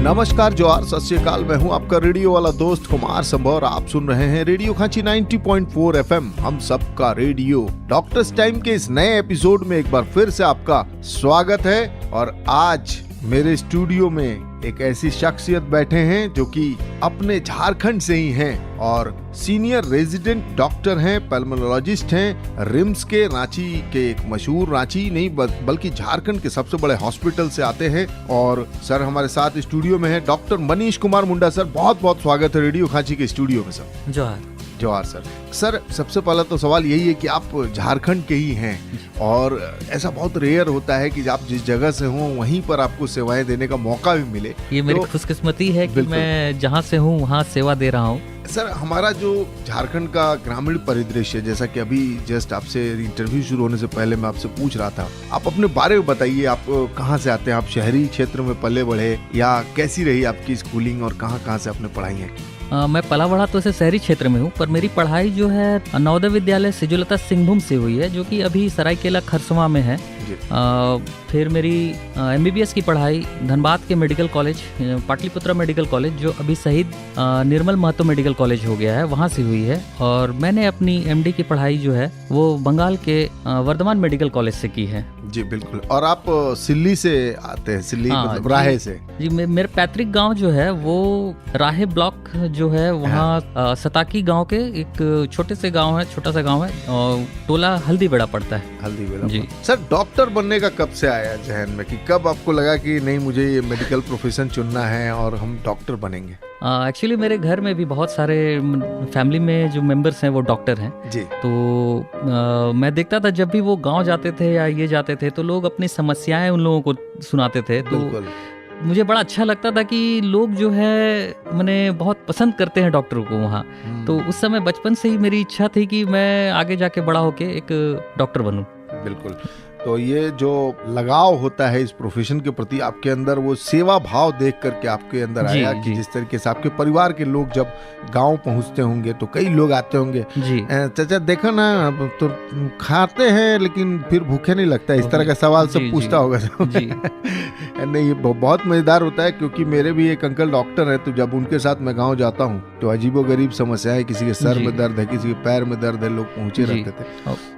नमस्कार, जोहार, सत श्री अकाल। मैं हूं आपका रेडियो वाला दोस्त कुमार संभव और आप सुन रहे हैं रेडियो खांची 90.4 FM, हम सबका रेडियो। डॉक्टर्स टाइम के इस नए एपिसोड में एक बार फिर से आपका स्वागत है। और आज मेरे स्टूडियो में एक ऐसी शख्सियत बैठे हैं जो कि अपने झारखंड से ही हैं और सीनियर रेजिडेंट डॉक्टर हैं, पल्मोनोलॉजिस्ट हैं, रिम्स के रांची के एक मशहूर, रांची नहीं बल्कि झारखंड के सबसे बड़े हॉस्पिटल से आते हैं। और सर हमारे साथ स्टूडियो में है डॉक्टर मनीष कुमार मुंडा। सर बहुत बहुत स्वागत है रेडियो खांची के स्टूडियो में। सर जोहार सर। सर सबसे पहला तो सवाल यही है कि आप झारखंड के ही हैं और ऐसा बहुत रेयर होता है कि आप जिस जगह से हो वहीं पर आपको सेवाएं देने का मौका भी मिले। ये मेरी खुशकिस्मती है कि मैं जहाँ से हूँ वहाँ सेवा दे रहा हूँ। सर हमारा जो झारखंड का ग्रामीण परिदृश्य, जैसा कि अभी जस्ट आपसे इंटरव्यू शुरू होने से पहले मैं आपसे पूछ रहा था, आप अपने बारे में बताइए। आप कहाँ से आते हैं? आप शहरी क्षेत्र में पले बढ़े या कैसी रही आपकी स्कूलिंग और कहाँ से आपने पढ़ाई है? मैं पला बढ़ा तो ऐसे शहरी क्षेत्र में हूँ, पर मेरी पढ़ाई जो है नवोदय विद्यालय सिजुलता सिंहभूम से हुई है, जो कि अभी सरायकेला खरसवां में है। फिर मेरी MBBS की पढ़ाई धनबाद के medical college, Pataliputra medical college, जो अभी शहीद निर्मल महतो मेडिकल कॉलेज हो गया है, वहाँ से हुई है। और मैंने अपनी MD की पढ़ाई जो है वो बंगाल के वर्धमान मेडिकल कॉलेज से की है। जी बिल्कुल। और आप सिल्ली से आते हैं? सिल्ली मतलब राहे से? जी, मेरे पैतृक गांव जो है वो राहे ब्लॉक जो है, वहाँ सताकी गांव के एक छोटे से गांव है, छोटा सा गांव है, और टोला हल्दीबेड़ा पड़ता है। हल्दीबेड़ा जी। सर डॉक्टर बनने का कब से आया जहन में, कि कब आपको लगा कि नहीं मुझे ये मेडिकल प्रोफेशन चुनना है और हम डॉक्टर बनेंगे? एक्चुअली मेरे घर में भी बहुत सारे फैमिली में जो मेंबर्स हैं वो डॉक्टर हैं जी। तो मैं देखता था जब भी वो गांव जाते थे या ये जाते थे तो लोग अपनी समस्याएं उन लोगों को सुनाते थे। तो मुझे बड़ा अच्छा लगता था कि लोग जो है मैंने बहुत पसंद करते हैं डॉक्टर को वहाँ। तो उस समय बचपन से ही मेरी इच्छा थी कि मैं आगे जाके बड़ा होके एक डॉक्टर बनूं। बिल्कुल। तो ये जो लगाव होता है इस प्रोफेशन के प्रति आपके अंदर, वो सेवा भाव देख करके आपके अंदर आया कि जिस तरीके से आपके परिवार के लोग जब गांव पहुंचते होंगे तो कई लोग आते होंगे, चाचा देखो ना तो खाते हैं लेकिन फिर भूखे नहीं लगता, इस तरह का सवाल सब पूछता होगा। नहीं, ये बहुत मजेदार होता है, क्योंकि मेरे भी एक अंकल डॉक्टर है, तो जब उनके साथ मैं गाँव जाता हूँ तो अजीबोगरीब समस्या है, किसी के सर में दर्द है, किसी के पैर में दर्द है, लोग पहुंचे रहते थे।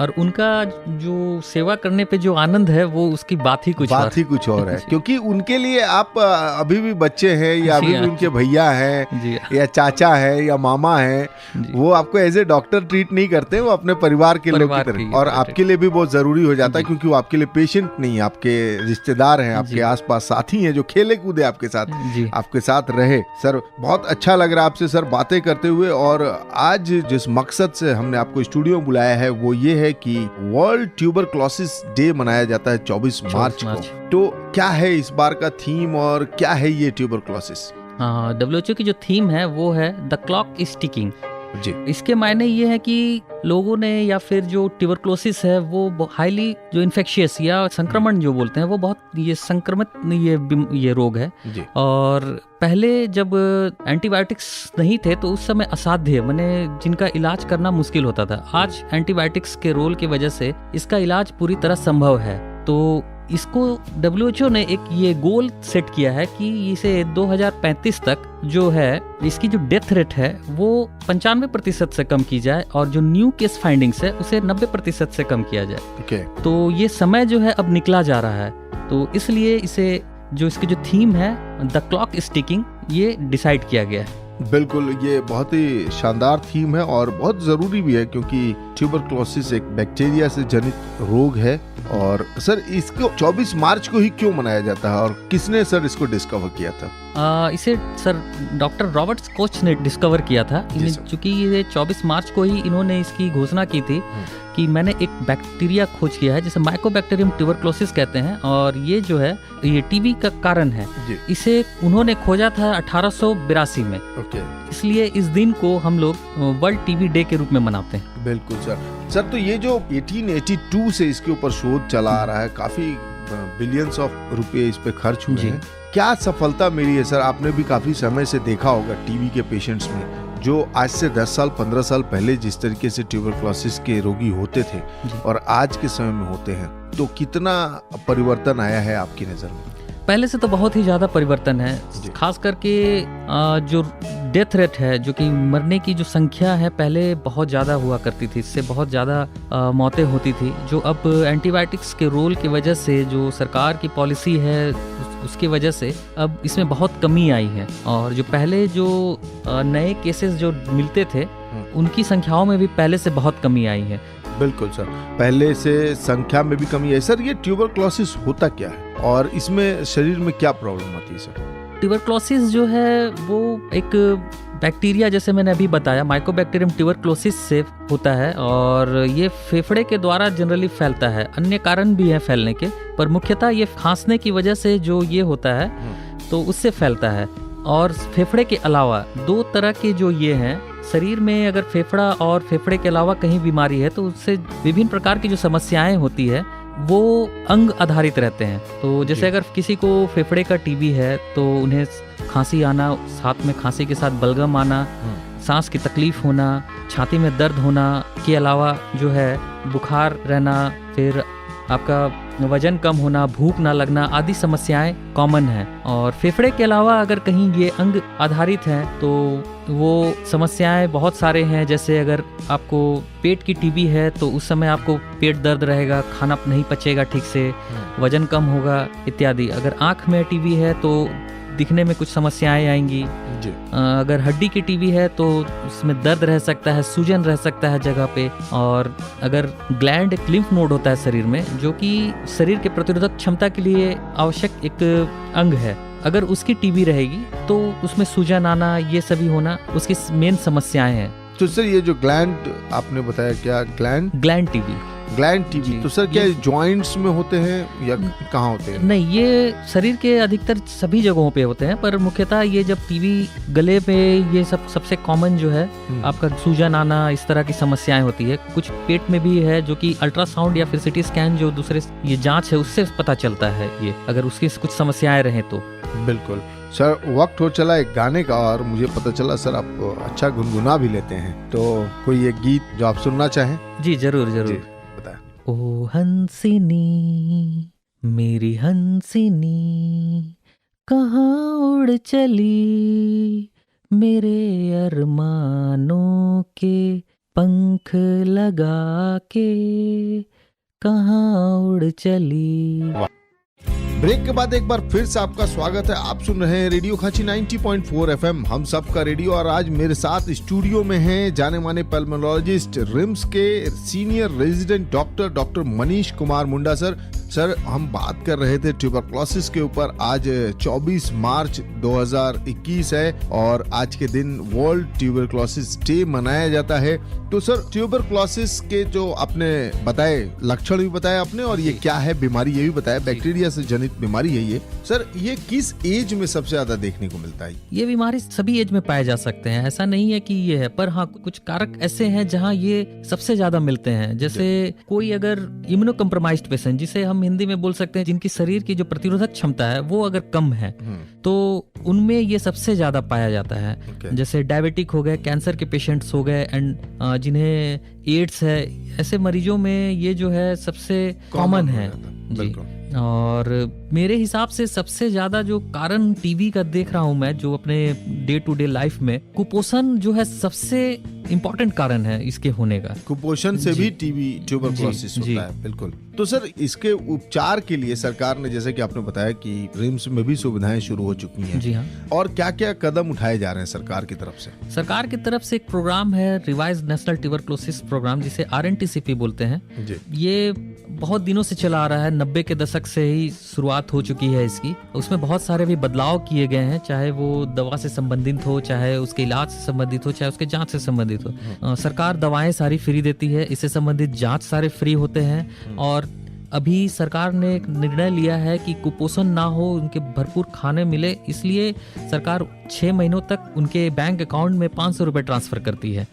और उनका जो सेवा करने पे जो आनंद है वो उसकी बात ही कुछ और है। क्योंकि उनके लिए आप अभी भी बच्चे हैं या अभी भी उनके भैया हैं या चाचा है या मामा है, वो आपको एज ए डॉक्टर ट्रीट नहीं करते, वो अपने परिवार के लोग की तरह। और आपके लिए भी बहुत जरूरी हो जाता है, क्योंकि वो आपके लिए पेशेंट नहीं, आपके रिश्तेदार हैं, आपके आसपास साथी हैं जो खेले कूदे आपके साथ रहे। सर बहुत अच्छा लग रहा है आपसे सर बातें करते हुए। और आज जिस मकसद से हमने आपको स्टूडियो में बुलाया है वो ये है कि वर्ल्ड ट्यूबरक्लोसिस डे मनाया जाता है 24 मार्च को। तो क्या है इस बार का थीम और क्या है ये ट्यूबरक्लोसिस? WHO की जो थीम है वो है द क्लॉक इज टिकिंग। जी। इसके मायने ये है कि लोगों ने, या फिर जो ट्यूबरक्लोसिस है वो हाईली जो इन्फेक्शियस या संक्रमण जो बोलते हैं, वो बहुत ये संक्रमित ये रोग है। जी। और पहले जब एंटीबायोटिक्स नहीं थे तो उस समय असाध्य, माने जिनका इलाज करना मुश्किल होता था। आज एंटीबायोटिक्स के रोल की वजह से इसका इलाज पूरी तरह संभव है। तो इसको WHO ने एक ये गोल सेट किया है कि इसे 2035 तक जो है इसकी जो डेथ रेट है वो 95% से कम की जाए और जो न्यू केस फाइंडिंग्स है उसे 90% से कम किया जाए। तो ये समय जो है अब निकला जा रहा है, तो इसलिए इसे जो इसकी जो थीम है द क्लॉक इज टिकिंग, ये डिसाइड किया गया है। बिल्कुल, ये बहुत ही शानदार थीम है और बहुत जरूरी भी है, क्योंकि ट्यूबरक्लोसिस एक बैक्टीरिया से जनित रोग है। और सर इसको 24 मार्च को ही क्यों मनाया जाता है और किसने सर इसको डिस्कवर किया था? इसे सर डॉक्टर रॉबर्ट कोच ने डिस्कवर किया था, क्योंकि ये 24 मार्च को ही इन्होंने इसकी घोषणा की थी कि मैंने एक बैक्टीरिया खोज किया है जिसे माइकोबैक्टीरियम ट्यूबरक्लोसिस कहते हैं, और ये जो है ये टीबी का कारण है। इसे उन्होंने खोजा था 1882 में। इसलिए इस दिन को हम लोग वर्ल्ड टीबी डे के रूप में मनाते हैं। बिल्कुल सर। तो ये जो 1882 से इसके ऊपर शोध चला आ रहा है, काफी बिलियंस ऑफ रुपए इस पे खर्च हुए हैं, क्या सफलता मिली है सर? आपने भी काफी समय से देखा होगा टीबी के पेशेंट्स में, जो आज से 10 साल 15 साल पहले जिस तरीके से ट्यूबरक्लोसिस के रोगी होते थे और आज के समय में होते हैं, तो कितना परिवर्तन आया है आपकी नजर में? पहले से तो बहुत ही ज़्यादा परिवर्तन है, खास करके जो डेथ रेट है, जो कि मरने की जो संख्या है पहले बहुत ज़्यादा हुआ करती थी, इससे बहुत ज़्यादा मौतें होती थी, जो अब एंटीबायोटिक्स के रोल की वजह से, जो सरकार की पॉलिसी है उसकी वजह से अब इसमें बहुत कमी आई है। और जो पहले जो नए केसेस जो मिलते थे उनकी संख्याओं में भी पहले से बहुत कमी आई है। बिल्कुल सर, पहले से संख्या में भी कमी है। सर ये ट्यूबरक्लोसिस होता क्या है और इसमें शरीर में क्या प्रॉब्लम होती है सर? ट्यूबरक्लोसिस जो है वो एक बैक्टीरिया, जैसे मैंने अभी बताया, माइकोबैक्टीरियम ट्यूबरक्लोसिस से होता है और ये फेफड़े के द्वारा जनरली फैलता है। अन्य कारण भी हैं फैलने के, पर मुख्यतः ये खांसने की वजह से जो ये होता है तो उससे फैलता है। और फेफड़े के अलावा दो तरह के जो ये हैं, शरीर में अगर फेफड़ा और फेफड़े के अलावा कहीं बीमारी है तो उससे विभिन्न प्रकार की जो समस्याएं होती है वो अंग आधारित रहते हैं। तो जैसे अगर किसी को फेफड़े का टीबी है तो उन्हें खांसी आना, साथ में खांसी के साथ बलगम आना, सांस की तकलीफ होना, छाती में दर्द होना के अलावा जो है बुखार रहना, फिर आपका वजन कम होना, भूख ना लगना आदि समस्याएं कॉमन हैं। और फेफड़े के अलावा अगर कहीं ये अंग आधारित हैं तो वो समस्याएं बहुत सारे हैं। जैसे अगर आपको पेट की टीबी है तो उस समय आपको पेट दर्द रहेगा, खाना नहीं पचेगा ठीक से, वजन कम होगा इत्यादि। अगर आँख में टीबी है तो दिखने में कुछ समस्याएं आएंगी। अगर हड्डी की टीबी है तो उसमें दर्द रह सकता है, सूजन रह सकता है जगह पे। और अगर ग्लैंड एक लिम्फ नोड होता है शरीर में, जो कि शरीर के प्रतिरोधक क्षमता के लिए आवश्यक एक अंग है, अगर उसकी टीबी रहेगी तो उसमें सूजन आना, ये सभी होना उसकी मेन समस्याएं हैं। तो सर ये जो ग्लैंड आपने बताया, क्या ग्लैंड टीबी तो सर क्या जॉइंट्स में होते हैं या कहाँ होते हैं? नहीं, ये शरीर के अधिकतर सभी जगहों पे होते हैं, पर मुख्यतः ये जब टीबी गले पे, ये सबसे कॉमन जो है आपका सूजन आना, इस तरह की समस्याएं होती है। कुछ पेट में भी है जो कि अल्ट्रासाउंड या फिर सिटी स्कैन जो दूसरे ये जांच है उससे पता चलता है ये, अगर उसकी कुछ समस्याएं रहें तो। बिल्कुल सर, वक्त हो चला एक गाने का और मुझे पता चला सर आप अच्छा गुनगुना भी लेते हैं, तो कोई एक गीत जो आप सुनना चाहें? जी जरूर जरूर। बताएं। ओ हंसिनी मेरी हंसिनी, कहाँ उड़ चली, मेरे अरमानों के पंख लगा के कहाँ उड़ चली। ब्रेक के बाद एक बार फिर से आपका स्वागत है। आप सुन रहे हैं रेडियो खांची 90.4 FM, हम सबका रेडियो। और आज मेरे साथ स्टूडियो में हैं जाने माने पल्मोनोलॉजिस्ट, रिम्स के senior resident doctor Manish Kumar Munda sir. Sir हम बात कर रहे थे ट्यूबरक्लोसिस के ऊपर। आज 24 मार्च 2021 है और आज के दिन वर्ल्ड ट्यूबरक्लोसिस डे मनाया जाता है। तो सर ट्यूबरक्लोसिस के जो आपने बताए लक्षण भी बताए आपने, और ये क्या है बीमारी ये भी बताया, बैक्टीरिया से जनित बीमारी है ये। सर ये किस एज में सबसे ज्यादा देखने को मिलता है? ये बीमारी सभी एज में पाए जा सकते हैं, ऐसा नहीं है कि ये है, पर हाँ कुछ कारक ऐसे हैं जहाँ ये सबसे ज्यादा मिलते हैं। जैसे कोई अगर इम्यूनो कम्प्रोमाइज्ड पेशेंट, जिसे हम हिंदी में बोल सकते हैं जिनकी शरीर की जो प्रतिरोधक क्षमता है वो अगर कम है तो उनमें ये सबसे ज्यादा पाया जाता है। जैसे डायबिटिक हो गए, कैंसर के पेशेंट्स हो गए, एंड जिन्हें एड्स है, ऐसे मरीजों में ये जो है सबसे कॉमन है जी। और मेरे हिसाब से सबसे ज्यादा जो कारण टीबी का देख रहा हूं मैं, जो अपने डे टू डे लाइफ में, कुपोषण जो है सबसे इम्पोर्टेंट कारण है इसके होने का। कुपोषण से भी टीबी ट्यूबरक्लोसिस होता है। बिल्कुल। तो सर इसके उपचार के लिए सरकार ने, जैसे कि आपने बताया कि रिम्स में भी सुविधाएं शुरू हो चुकी हैं। जी हाँ। और क्या क्या कदम उठाए जा रहे हैं सरकार की तरफ से? सरकार की तरफ से एक प्रोग्राम है, रिवाइज नेशनल ट्यूबरक्लोसिस प्रोग्राम, जिसे RNTCP बोलते हैं जी। ये बहुत दिनों से चला आ रहा है, 90 के दशक से ही शुरुआत हो चुकी है इसकी। उसमें बहुत सारे भी बदलाव किए गए हैं, चाहे वो दवा से संबंधित हो, चाहे उसके इलाज से संबंधित हो, चाहे उसके जांच से संबंधित हो। सरकार दवाएं सारी फ्री देती है, इससे संबंधित जांच सारे फ्री होते हैं। और अभी सरकार ने एक निर्णय लिया है कि कुपोषण ना हो, उनके भरपूर खाने मिले, इसलिए सरकार 6 महीनों तक उनके बैंक अकाउंट में 500 रुपए ट्रांसफर करती है।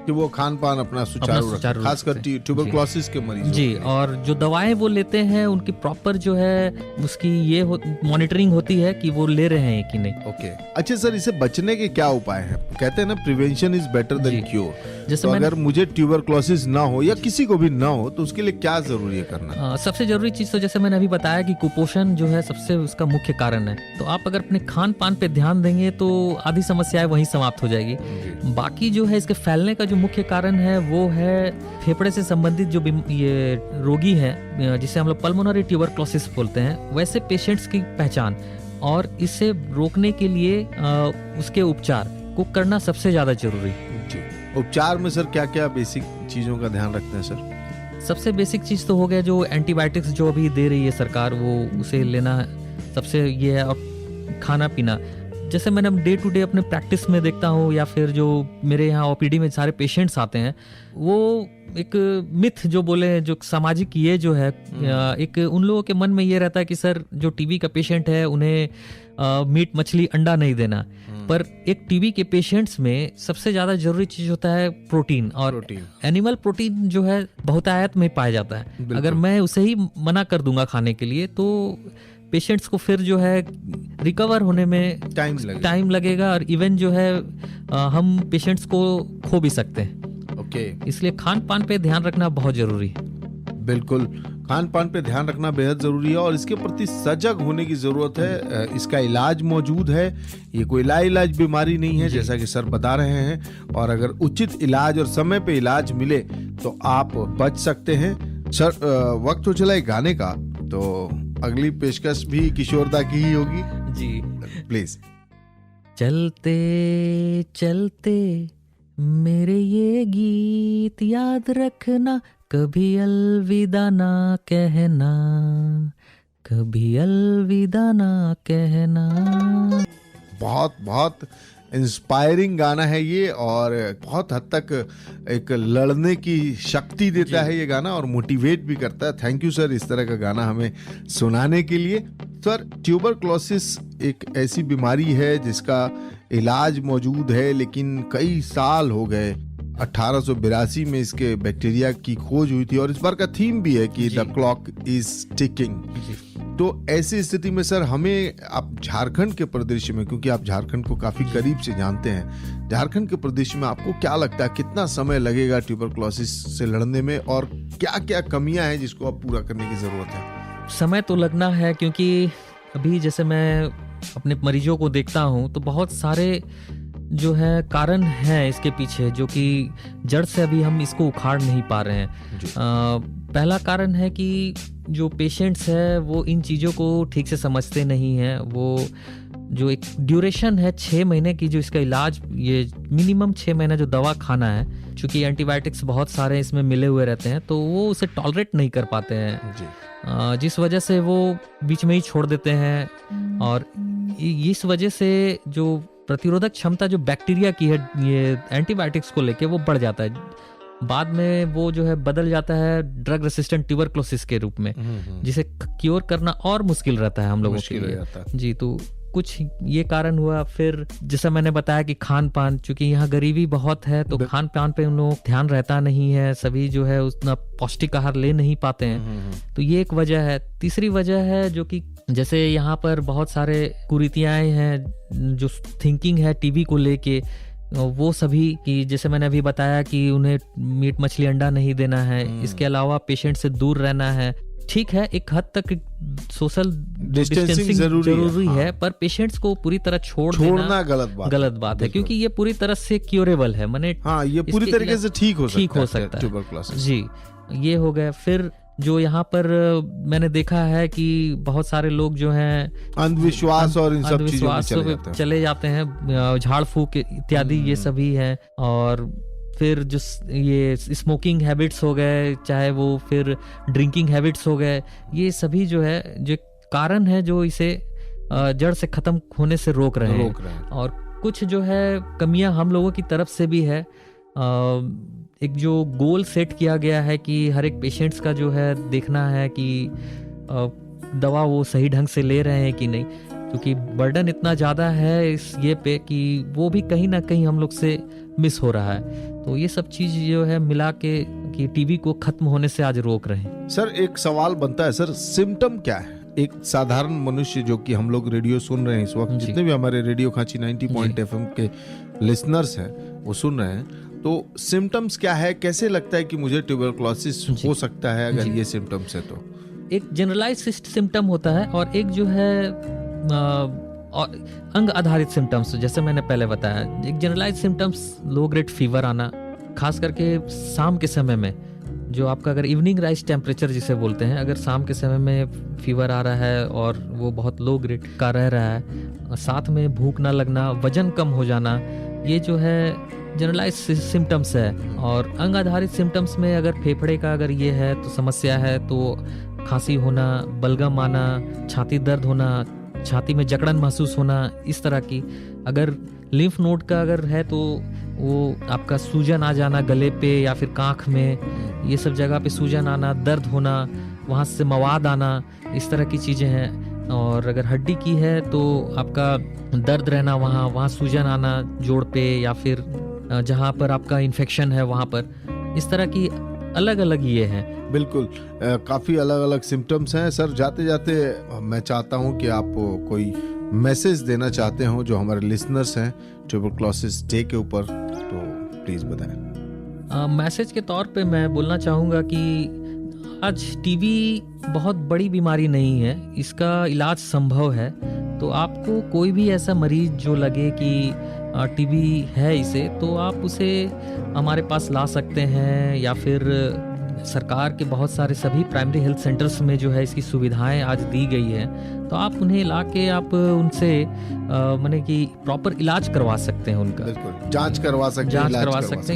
कि वो खान पान अपना सुचारू रखें, खासकर ट्यूबरक्लोसिस के मरीजों जी। और जो दवाएं वो लेते हैं उनकी प्रॉपर जो है उसकी ये मॉनिटरिंग होती है कि वो ले रहे हैं कि नहीं। ओके। अच्छा सर, इसे बचने के क्या उपाय हैं? कहते हैं ना prevention is better than cure. जैसे तो अगर मुझे ट्यूबरक्लोसिस ना हो या किसी को भी ना हो तो उसके लिए क्या जरूरी है करना? सबसे जरूरी चीज तो जैसे मैंने अभी बताया कि कुपोषण जो है सबसे उसका मुख्य कारण है। तो आप अगर अपने खान पान पे ध्यान देंगे तो आधी समस्याएं वहीं समाप्त हो जाएगी। बाकी जो है इसके फैलने का जो मुख्य कारण है वो है फेफड़े से संबंधित जो ये रोगी है जिसे हम लोग पल्मोनरी ट्यूबरक्लोसिस बोलते हैं, वैसे पेशेंट्स की पहचान और इसे रोकने के लिए उसके उपचार को करना सबसे ज्यादा जरूरी। उपचार में सर क्या क्या बेसिक चीजों का ध्यान रखते हैं सर? सबसे बेसिक चीज तो हो गया जो एंटीबायोटिक्स जो अभी दे रही है सरकार, वो उसे लेना सबसे ये है। और खाना पीना, जैसे मैंने डे टू डे अपने प्रैक्टिस में देखता हूँ या फिर जो मेरे यहाँ ओपीडी में सारे पेशेंट्स आते हैं, वो एक मिथ जो बोले जो सामाजिक ये जो है एक उन लोगों के मन में ये रहता है कि सर जो टीबी का पेशेंट है उन्हें मीट मछली अंडा नहीं देना। पर एक टीबी के पेशेंट्स में सबसे ज्यादा जरूरी चीज होता है प्रोटीन, और एनिमल प्रोटीन जो है बहुतायत में पाया जाता है। अगर मैं उसे ही मना कर दूंगा खाने के लिए तो पेशेंट्स को फिर जो है रिकवर होने में टाइम लगेगा और इवन जो है हम पेशेंट्स को खो भी सकते हैं। इसलिए खान पान पे ध्यान रखना बहुत जरूरी है। बिल्कुल, खान पान पे ध्यान रखना बेहद जरूरी है और इसके प्रति सजग होने की जरूरत है। इसका इलाज मौजूद है, ये कोई लाइलाज बीमारी नहीं है जैसा कि सर बता रहे हैं, और अगर उचित इलाज और समय पे इलाज मिले तो आप बच सकते हैं। सर वक्त हो चला है गाने का, तो अगली पेशकश भी किशोरदा की ही होगी जी, प्लीज। चलते चलते मेरे ये गीत याद रखना, कभी अलविदा ना कहना, कभी अलविदा ना कहना। बहुत बहुत इंस्पायरिंग गाना है ये और बहुत हद तक एक लड़ने की शक्ति देता है ये गाना और मोटिवेट भी करता है। थैंक यू सर इस तरह का गाना हमें सुनाने के लिए। सर ट्यूबरक्लोसिस एक ऐसी बीमारी है जिसका इलाज मौजूद है, लेकिन कई साल हो गए। 1882 में इसके बैक्टीरिया की खोज हुई थी और इस बार का थीम भी है कि द क्लॉक इज टिकिंग। तो ऐसी स्थिति में सर हमें, आप झारखंड के परिदृश्य में, क्योंकि आप झारखंड को काफी करीब से जानते हैं, झारखंड के परिदृश्य में आपको क्या लगता है कितना समय लगेगा ट्यूबरक्लोसिस से लड़ने में और क्या क्या कमियां हैं जिसको अब पूरा करने की जरूरत है? समय तो लगना है, क्योंकि अभी जैसे मैं अपने मरीजों को देखता हूं तो बहुत सारे जो है कारण हैं इसके पीछे, जो कि जड़ से अभी हम इसको उखाड़ नहीं पा रहे हैं। पहला कारण है कि जो पेशेंट्स है वो इन चीज़ों को ठीक से समझते नहीं हैं। वो जो एक ड्यूरेशन है 6 महीने की, जो इसका इलाज, ये मिनिमम 6 महीना जो दवा खाना है, चूंकि एंटीबायोटिक्स बहुत सारे इसमें मिले हुए रहते हैं तो वो उसे टॉलरेट नहीं कर पाते हैं, जिस वजह से वो बीच में ही छोड़ देते हैं। और इस वजह से जो प्रतिरोधक क्षमता जो बैक्टीरिया की है ये एंटीबायोटिक्स को लेके वो बढ़ जाता है। बाद में वो जो है बदल जाता है ड्रग रेसिस्टेंट ट्यूबरक्लोसिस के रूप में, जिसे क्योर करना और मुश्किल रहता है हम लोगों के लिए जी। तो कुछ ये कारण हुआ। फिर जैसा मैंने बताया कि खान पान, चूंकि यहाँ गरीबी बहुत है तो खान पान पे उन लोगों को ध्यान रहता नहीं है, सभी जो है उतना पौष्टिक आहार ले नहीं पाते हैं, तो ये एक वजह है। तीसरी वजह है जो कि जैसे यहाँ पर बहुत सारे कुरीतियां हैं, जो थिंकिंग है टीबी को लेके, वो सभी कि जैसे मैंने अभी बताया कि उन्हें मीट मछली अंडा नहीं देना है, इसके अलावा पेशेंट से दूर रहना है। ठीक है, एक हद तक सोशल डिस्टेंसिंग जरूरी है, पर पेशेंट्स को पूरी तरह छोड़ना गलत बात है, क्योंकि ये पूरी तरह से क्योरेबल है, माने ये पूरी तरीके से ठीक हो सकता है ट्यूबरक्लोसिस जी। ये हो गया। फिर जो यहाँ पर मैंने देखा है कि बहुत सारे लोग जो हैं अंधविश्वास और इन सब चीजों में चले जाते हैं, झाड़ फूक इत्यादि ये सभी है। और फिर जो ये स्मोकिंग हैबिट्स हो गए, चाहे वो फिर ड्रिंकिंग हैबिट्स हो गए, ये सभी जो है जो कारण है जो इसे जड़ से खत्म होने से रोक रहे हैं। और कुछ जो है कमियां हम लोगों की तरफ से भी है। एक जो गोल सेट किया गया है कि हर एक पेशेंट्स का जो है देखना है कि दवा वो सही ढंग से ले रहे हैं कि नहीं, क्योंकि बर्डन इतना ज़्यादा है इस ये पे कि वो भी कहीं ना कहीं हम लोग से मिस हो रहा है। तो ये सब चीज़ जो है मिला के कि टीवी को खत्म होने से आज रोक रहे हैं। सर एक सवाल बनता है सर, सिम्टम क्या है? एक साधारण मनुष्य जो कि हम लोग रेडियो सुन रहे हैं इस वक्त, जितने भी हमारे रेडियो खांची 90.FM के लिसनर्स हैं वो सुन रहे हैं, तो सिम्टम्स क्या है? कैसे लगता है कि मुझे ट्यूबरकुलोसिस हो सकता है अगर ये सिम्टम्स है? तो एक जनरलाइज्ड सिम्टम होता है और एक जो है अंग आधारित सिम्टम्स, जैसे मैंने पहले बताया। एक generalised symptoms, low grade fever आना, खास करके शाम के समय में, जो आपका अगर इवनिंग राइज टेम्परेचर जिसे बोलते हैं, अगर शाम के समय में फीवर आ रहा है और वो बहुत लो ग्रेड का रह रहा है, साथ में भूख ना लगना, वजन कम हो जाना, ये जो है जनरलाइज सिम्टम्स है। और अंग आधारित सिम्टम्स में अगर फेफड़े का अगर ये है तो समस्या है, तो खांसी होना, बलगम आना, छाती दर्द होना, छाती में जकड़न महसूस होना, इस तरह की। अगर लिम्फ नोड का अगर है तो वो आपका सूजन आ जाना गले पे या फिर कांख में, ये सब जगह पे सूजन आना, दर्द होना, वहाँ से मवाद आना, इस तरह की चीज़ें हैं। और अगर हड्डी की है तो आपका दर्द रहना, वहाँ सूजन आना जोड़ पे या फिर जहाँ पर आपका इन्फेक्शन है वहाँ पर, इस तरह की अलग अलग ये हैं। बिल्कुल, काफ़ी अलग अलग सिम्टम्स हैं। सर जाते जाते मैं चाहता हूँ कि आप कोई मैसेज देना चाहते हो जो हमारे लिसनर्स हैं ट्यूबरकुलोसिस डे के ऊपर, तो प्लीज़ बताएं। मैसेज के तौर पे मैं बोलना चाहूँगा कि आज टीबी बहुत बड़ी बीमारी नहीं है, इसका इलाज संभव है। तो आपको कोई भी ऐसा मरीज जो लगे कि टीबी है इसे, तो आप उसे हमारे पास ला सकते हैं, या फिर सरकार के बहुत सारे सभी प्राइमरी हेल्थ सेंटर्स में जो है इसकी सुविधाएं आज दी गई है। तो आप उन्हें ला के आप उनसे माने कि प्रॉपर इलाज करवा सकते हैं उनका। बिल्कुल, जांच करवा सकते हैं,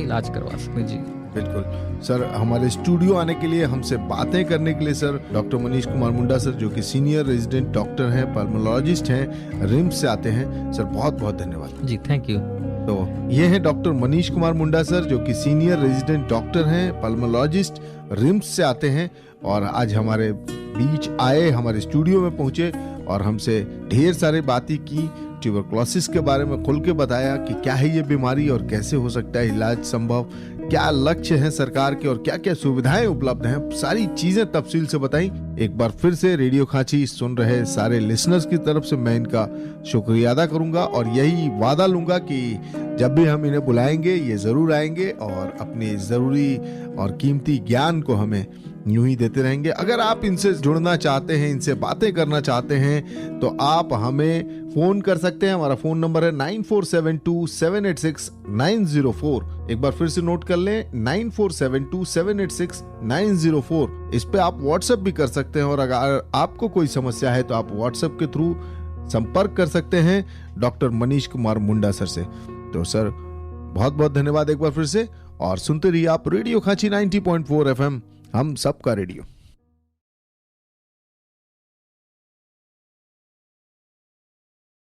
इलाज करवा सकते हैं जी। बिल्कुल सर, हमारे स्टूडियो आने के लिए, हमसे बातें करने के लिए sir, doctor Manish Kumar Munda sir जो कि सीनियर रेजिडेंट डॉक्टर हैं, पल्मोलॉजिस्ट हैं, रिम्स से आते हैं। सर बहुत बहुत धन्यवाद जी, थैंक यू। तो ये हैं डॉक्टर मनीष कुमार मुंडा सर जो कि सीनियर रेजिडेंट डॉक्टर हैं, पल्मोलॉजिस्ट, रिम्स से आते हैं, और आज हमारे बीच आए, हमारे स्टूडियो में पहुंचे और हमसे ढेर सारी बातें की, ट्यूबरकुलोसिस के बारे में खुल के बताया कि क्या है ये बीमारी और कैसे हो सकता है इलाज संभव, क्या लक्ष्य है सरकार के और क्या क्या सुविधाएं उपलब्ध हैं, सारी चीजें तफसील से बताई। एक बार फिर से रेडियो खांची सुन रहे सारे लिसनर्स की तरफ से मैं इनका शुक्रिया अदा करूंगा और यही वादा लूंगा कि जब भी हम इन्हें बुलाएंगे ये जरूर आएंगे और अपनी जरूरी और कीमती ज्ञान को हमें यूं ही देते रहेंगे। अगर आप इनसे जुड़ना चाहते हैं, इनसे बातें करना चाहते हैं, तो आप हमें फोन कर सकते हैं। हमारा फोन नंबर है 9472786904। एक बार फिर से नोट कर लें, 9472786904। इस पे आप व्हाट्सएप भी कर सकते हैं और अगर आपको कोई समस्या है तो आप व्हाट्सएप के थ्रू संपर्क कर सकते हैं डॉक्टर मनीष कुमार मुंडा सर से। तो सर बहुत बहुत धन्यवाद एक बार फिर से, और सुनते रहिए आप रेडियो खांची 90.4 FM, हम सबका रेडियो।